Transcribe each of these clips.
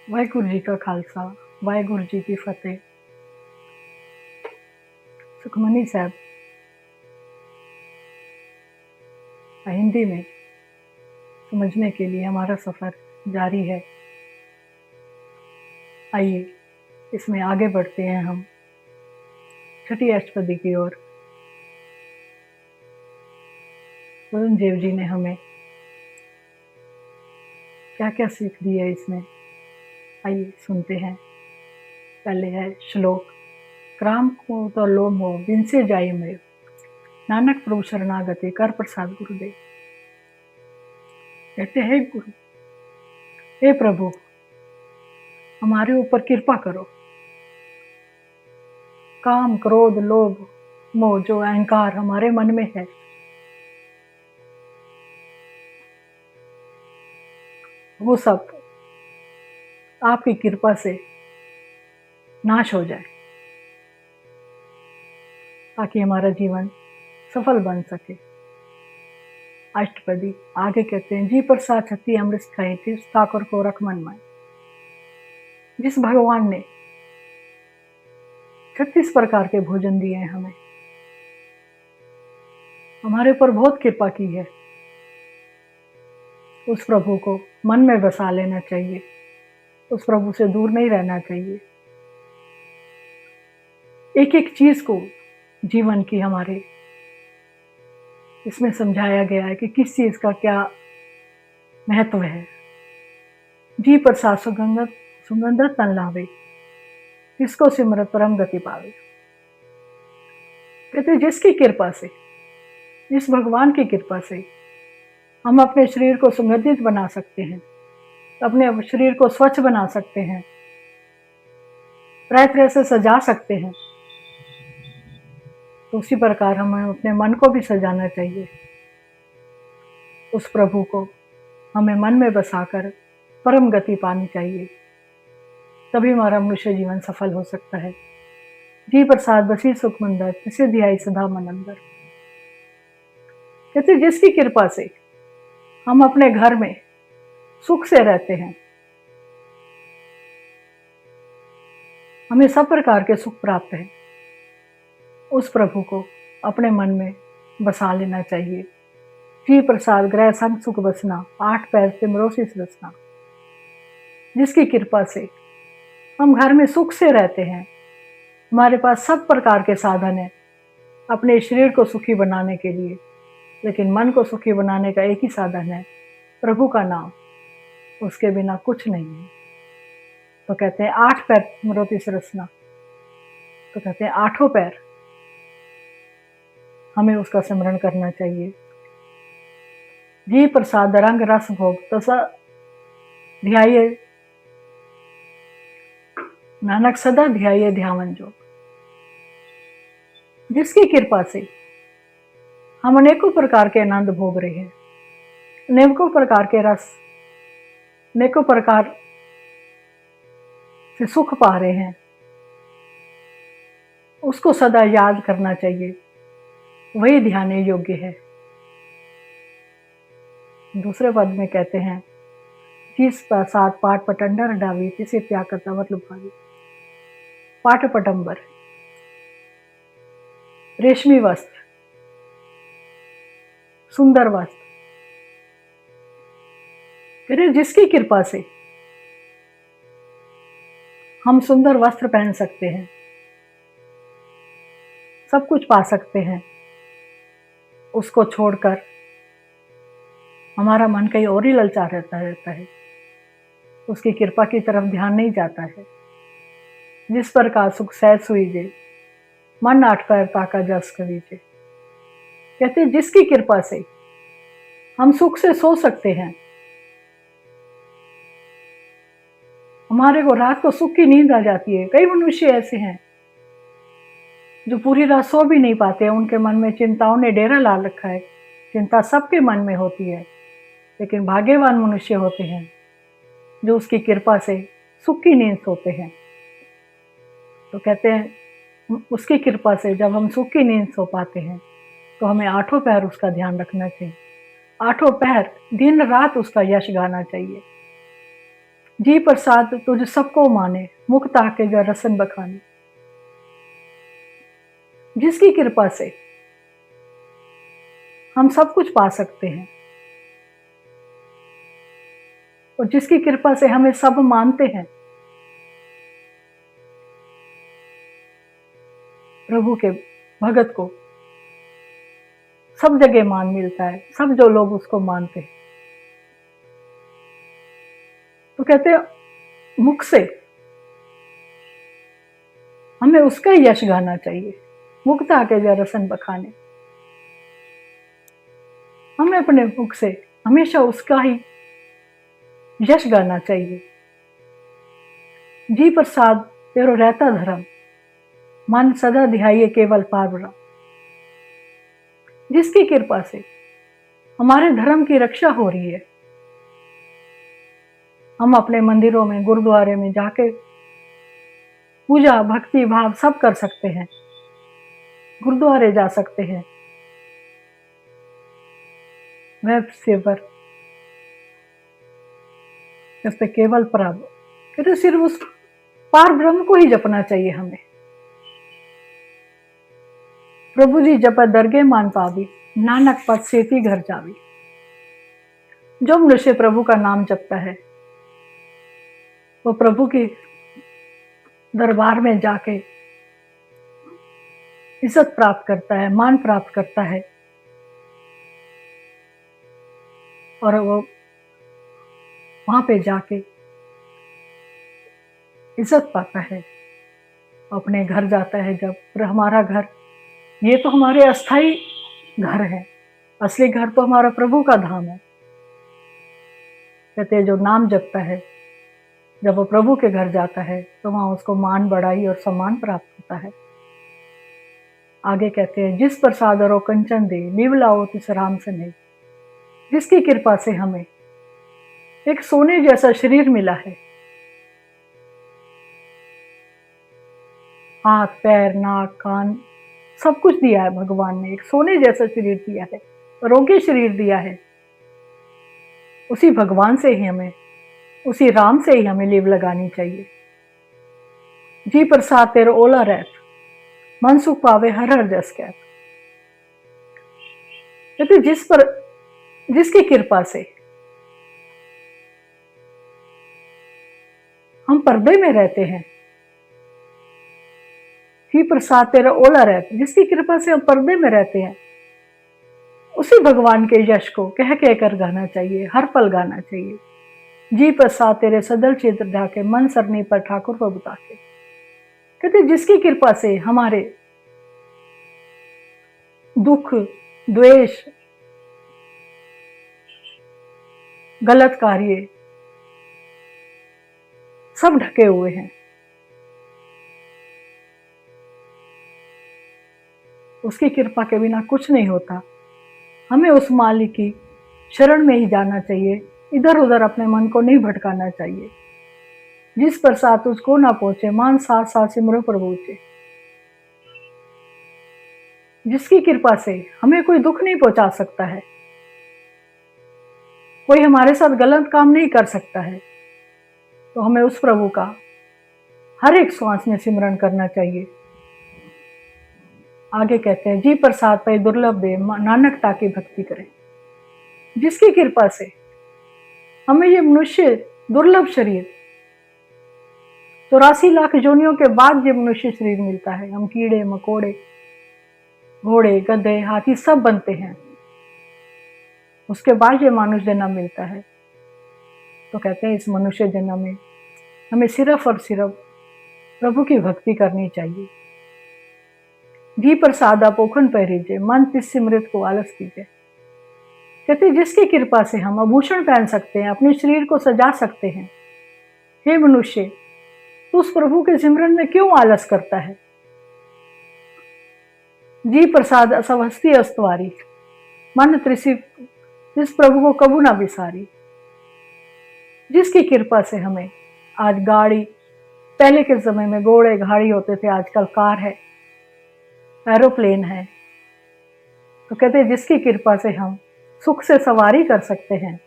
वाहिगुरु जी का खालसा, वाहिगुरु जी की फतेह। सुखमनी साहब हिंदी में समझने के लिए हमारा सफ़र जारी है। आइए इसमें आगे बढ़ते हैं हम छठी अष्टपदी की ओर। वरुण देव जी ने हमें क्या क्या सीख दी है इसमें, आइए सुनते हैं। पहले है श्लोक। क्राम को तो लोम हो बिन से जाई में, नानक प्रभु शरणागति कर प्रसाद गुरुदेव। कहते हैं गुरु, हे प्रभु हमारे ऊपर कृपा करो। काम क्रोध लोभ मोह जो अहंकार हमारे मन में है, वो सब आपकी कृपा से नाश हो जाए, ताकि हमारा जीवन सफल बन सके। अष्टपदी आगे कहते हैं, जी प्रसाद छत्ती अमृत खाए तीर्थ ठाकुर को रख मन में। जिस भगवान ने 36 प्रकार के भोजन दिए हैं हमें, हमारे ऊपर बहुत कृपा की है, उस प्रभु को मन में बसा लेना चाहिए, उस प्रभु से दूर नहीं रहना चाहिए। एक एक चीज को जीवन की हमारे इसमें समझाया गया है कि किस चीज का क्या महत्व है। जी प्रसाद सुगंध तन लावे, किसको सिमरत परम गति पावे। कहते जिसकी कृपा से, जिस भगवान की कृपा से हम अपने शरीर को सुगंधित बना सकते हैं, अपने शरीर को स्वच्छ बना सकते हैं, तरह तरह से सजा सकते हैं, तो उसी प्रकार हमें अपने मन को भी सजाना चाहिए। उस प्रभु को हमें मन में बसाकर परम गति पानी चाहिए, तभी हमारा मनुष्य जीवन सफल हो सकता है। जी प्रसाद बसी सुख मंदर, जिसे ध्याई सदा मन अंदर। कहते जिसकी कृपा से हम अपने घर में सुख से रहते हैं, हमें सब प्रकार के सुख प्राप्त हैं, उस प्रभु को अपने मन में बसा लेना चाहिए। जी प्रसाद ग्रह संग सुख बसना, 8 पैर सिमरोसिस रसना। जिसकी कृपा से हम घर में सुख से रहते हैं, हमारे पास सब प्रकार के साधन हैं अपने शरीर को सुखी बनाने के लिए, लेकिन मन को सुखी बनाने का एक ही साधन है, प्रभु का नाम। उसके बिना कुछ नहीं है। तो कहते हैं 8 पैर सिमरोसिस रसना, तो कहते हैं 8 पैर हमें उसका स्मरण करना चाहिए। जी प्रसाद रंग रस भोग तसा ध्याये, नानक सदा ध्याये ध्यान जो। जिसकी कृपा से हम अनेकों प्रकार के आनंद भोग रहे हैं, अनेकों प्रकार के रस, अनेकों प्रकार से सुख पा रहे हैं, उसको सदा याद करना चाहिए, वही ध्यान योग्य है। दूसरे पद में कहते हैं, जिस प्रसाद पाठ पटंबर डावी, तिसे त्याग करता मतलब भावी। पाठ पटंबर रेशमी वस्त्र, सुंदर वस्त्र। फिर जिसकी कृपा से हम सुंदर वस्त्र पहन सकते हैं, सब कुछ पा सकते हैं, उसको छोड़कर हमारा मन कहीं और ही ललचा रहता है, उसकी कृपा की तरफ ध्यान नहीं जाता है। जिस प्रकार सुख सहज हुई जे, मन 8 पैर ताका जस कवीजे। कहते जिसकी कृपा से हम सुख से सो सकते हैं, हमारे को रात को सुख की नींद आ जाती है। कई मनुष्य ऐसे हैं जो पूरी रात सो भी नहीं पाते, उनके मन में चिंताओं ने डेरा ला रखा है। चिंता सबके मन में होती है, लेकिन भाग्यवान मनुष्य होते हैं जो उसकी कृपा से सुख की नींद सोते हैं। तो कहते हैं उसकी कृपा से जब हम सुख की नींद सो पाते हैं, तो हमें 8 पैर उसका ध्यान रखना चाहिए, 8 पैर दिन रात उसका यश गाना चाहिए। जी प्रसाद तुझ सबको माने, मुक्त आके जो रसन बखाने। जिसकी कृपा से हम सब कुछ पा सकते हैं और जिसकी कृपा से हमें सब मानते हैं, प्रभु के भगत को सब जगह मान मिलता है, सब जो लोग उसको मानते हैं। तो कहते हैं मुख से हमें उसका ही यश गाना चाहिए, मुक्त आके जो रसन बखाने। हमें अपने मुख से हमेशा उसका ही यश गाना चाहिए। जी प्रसाद तेरो रहता धर्म, मन सदा ध्याये केवल पार ब्रह्म। जिसकी कृपा से हमारे धर्म की रक्षा हो रही है, हम अपने मंदिरों में, गुरुद्वारे में जाके पूजा भक्ति भाव सब कर सकते हैं, गुरुद्वारे जा सकते हैं, वेब सेवर कहते केवल प्रभु, कहते सिर्फ उस पार ब्रह्म को ही जपना चाहिए हमें। प्रभु जी जप दरगे मान पावी, नानक पद सेती घर जावी। जो मनुष्य प्रभु का नाम जपता है वो प्रभु की दरबार में जाके इज्जत प्राप्त करता है, मान प्राप्त करता है और वो वहां पे जाके इज्जत पाता है, अपने घर जाता है जब। और हमारा घर ये तो हमारे अस्थाई घर है, असली घर तो हमारा प्रभु का धाम है। कहते हैं जो नाम जपता है, जब वो प्रभु के घर जाता है तो वहां उसको मान बढ़ाई और सम्मान प्राप्त होता है। आगे कहते हैं जिस प्रसाद और कंचन दे, नीव लाओ तिस राम से नहीं। जिसकी कृपा से हमें एक सोने जैसा शरीर मिला है, हाथ पैर नाक कान सब कुछ दिया है भगवान ने, एक सोने जैसा शरीर दिया है, आरोग्य शरीर दिया है। उसी भगवान से ही हमें, उसी राम से ही हमें लीव लगानी चाहिए। जी प्रसाद तेरो ओला रहत, मन सुख पावे हर हर जस कहत। कहते जिसकी कृपा से हम पर्दे में रहते हैं, जी प्रसाद तेरा ओला रहत, जिसकी कृपा से हम पर्दे में रहते हैं, उसी भगवान के यश को कह कह कर गाना चाहिए, हर पल गाना चाहिए। जी प्रसाद तेरे सदल चित्र ढाके, मन सरनी पर ठाकुर को बुता के। कहते जिसकी कृपा से हमारे दुख द्वेष गलत कार्य सब ढके हुए हैं, उसकी कृपा के बिना कुछ नहीं होता। हमें उस मालिक की शरण में ही जाना चाहिए, इधर उधर अपने मन को नहीं भटकाना चाहिए। जिस प्रसाद तुझको ना पहुंचे, मान साथ साथ सिमरो प्रभु के। जिसकी कृपा से हमें कोई दुख नहीं पहुंचा सकता है, कोई हमारे साथ गलत काम नहीं कर सकता है, तो हमें उस प्रभु का हर एक श्वास में सिमरण करना चाहिए। आगे कहते हैं जी प्रसाद पे दुर्लभ दे, नानक ताकि भक्ति करे। जिसकी कृपा से हमें ये मनुष्य दुर्लभ शरीर 84 लाख योनियों के बाद ये मनुष्य शरीर मिलता है। हम कीड़े मकोड़े घोड़े गधे हाथी सब बनते हैं, उसके बाद ये मानुष जन्म मिलता है। तो कहते हैं इस मनुष्य जन्म में हमें सिर्फ और सिर्फ प्रभु की भक्ति करनी चाहिए। जी प्रसाद आपोखन पहरीजे, मन तिस सिमृत को आलस कीजिए। कहते जिसकी कृपा से हम आभूषण पहन सकते हैं, अपने शरीर को सजा सकते हैं। हे मनुष्य, तू उस प्रभु के सिमरन में क्यों आलस करता है? जी प्रसाद असवस्थी अस्तवारी, मन त्रिसी इस प्रभु को कबू ना बिसारी। जिसकी कृपा से हमें आज गाड़ी, पहले के समय में घोड़े गाड़ी होते थे, आजकल कार है, एरोप्लेन है। तो कहते हैं जिसकी कृपा से हम सुख से सवारी कर सकते हैं,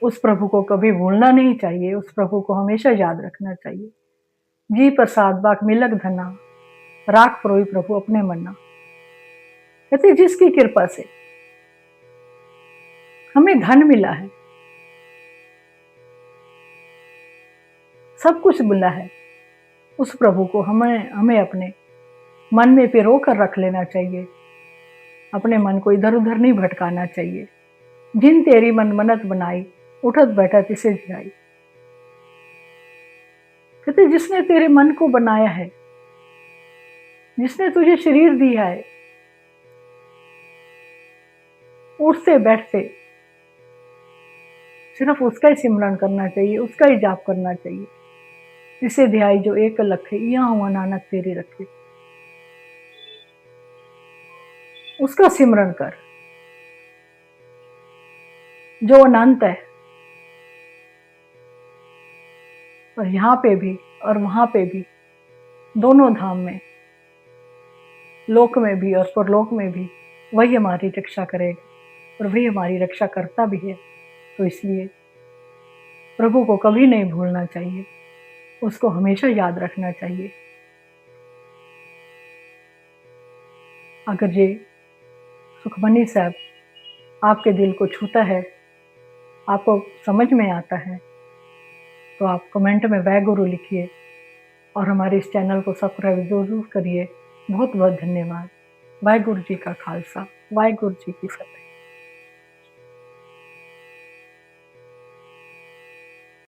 उस प्रभु को कभी भूलना नहीं चाहिए, उस प्रभु को हमेशा याद रखना चाहिए। जी प्रसाद बाक मिलक धना, राख प्रोई प्रभु अपने मन्ना। कहते जिसकी कृपा से हमें धन मिला है, सब कुछ मिला है, उस प्रभु को हमें अपने मन में पिरो कर रख लेना चाहिए। अपने मन को इधर उधर नहीं भटकाना चाहिए। जिन तेरी मन मनत बनाई, उठत बैठत इसे ध्याई। कहते जिसने तेरे मन को बनाया है, जिसने तुझे शरीर दिया है, उठते बैठते सिर्फ उसका ही सिमरन करना चाहिए, उसका ही जाप करना चाहिए। इसे ध्याई जो एक लखे, यहाँ हुआ नानक तेरी रखे। उसका सिमरन कर जो अनंत है, और यहाँ पे भी और वहां पे भी, दोनों धाम में, लोक में भी और परलोक में भी वही हमारी रक्षा करेगा और वही हमारी रक्षा करता भी है। तो इसलिए प्रभु को कभी नहीं भूलना चाहिए, उसको हमेशा याद रखना चाहिए। अगर ये सुखमनी साहब आपके दिल को छूता है, आपको समझ में आता है, तो आप कमेंट में वाहे गुरु लिखिए और हमारे इस चैनल को सब्सक्राइब जरूर करिए। बहुत बहुत धन्यवाद। वाहे गुरु जी का खालसा, वाहे गुरु जी की फतेह।